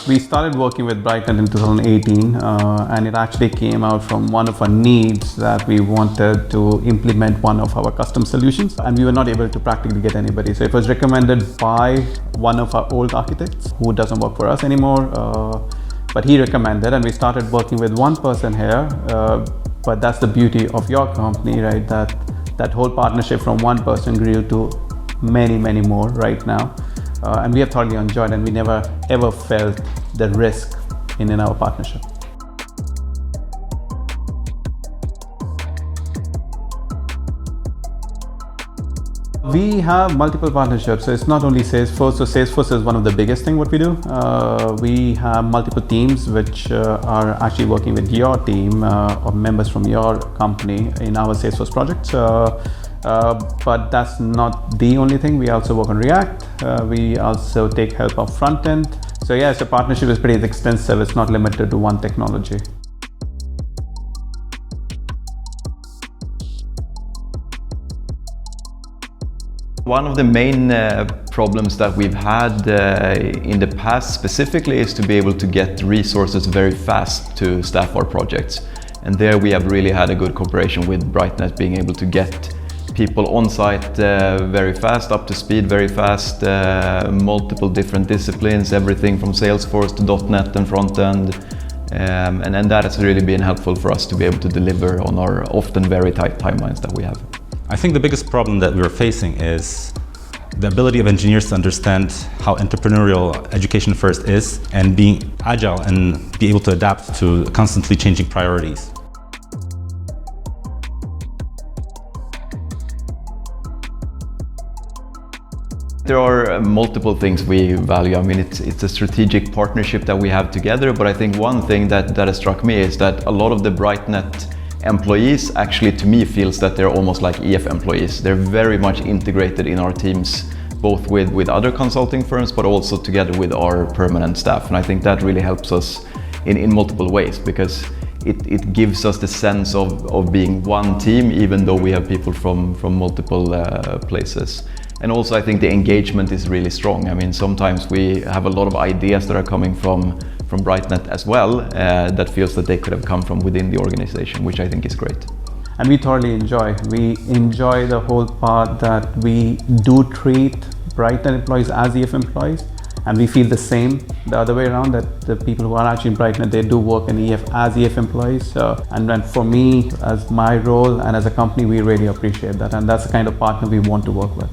We started working with Brightnet in 2018, and it actually came out from one of our needs that we wanted to implement one of our custom solutions, and we were not able to practically get anybody. So it was recommended by one of our old architects who doesn't work for us anymore, but he recommended, and we started working with one person here. But that's the beauty of your company, right? That whole partnership from one person grew to many, many more right now. And we have thoroughly enjoyed, and we never ever felt the risk in our partnership. We have multiple partnerships, so it's not only Salesforce. So Salesforce is one of the biggest thing what we do. We have multiple teams which are actually working with your team or members from your company in our Salesforce projects. But that's not the only thing. We also work on React. We also take help of front end. So yeah, the partnership is pretty extensive. It's not limited to one technology. One of the main problems that we've had in the past specifically is to be able to get resources very fast to staff our projects. And there we have really had a good cooperation with Brightnet, being able to get people on site very fast, up to speed very fast, multiple different disciplines, everything from Salesforce to .NET and front end. And that has really been helpful for us to be able to deliver on our often very tight timelines that we have. I think the biggest problem that we're facing is the ability of engineers to understand how entrepreneurial education first is, and being agile and be able to adapt to constantly changing priorities. There are multiple things we value. I mean, it's a strategic partnership that we have together, but I think one thing that has struck me is that a lot of the Brightnet employees actually, to me, feels that they're almost like EF employees. They're very much integrated in our teams, both with other consulting firms, but also together with our permanent staff. And I think that really helps us in multiple ways, because it gives us the sense of being one team, even though we have people from multiple places. And also I think the engagement is really strong. I mean, sometimes we have a lot of ideas that are coming from Brightnet as well, that feels that they could have come from within the organization, which I think is great. And we thoroughly enjoy. We enjoy the whole part that we do treat Brightnet employees as EF employees, and we feel the same the other way around, that the people who are actually in Brightnet, they do work in EF as EF employees. And then for me, as my role and as a company, we really appreciate that, and that's the kind of partner we want to work with.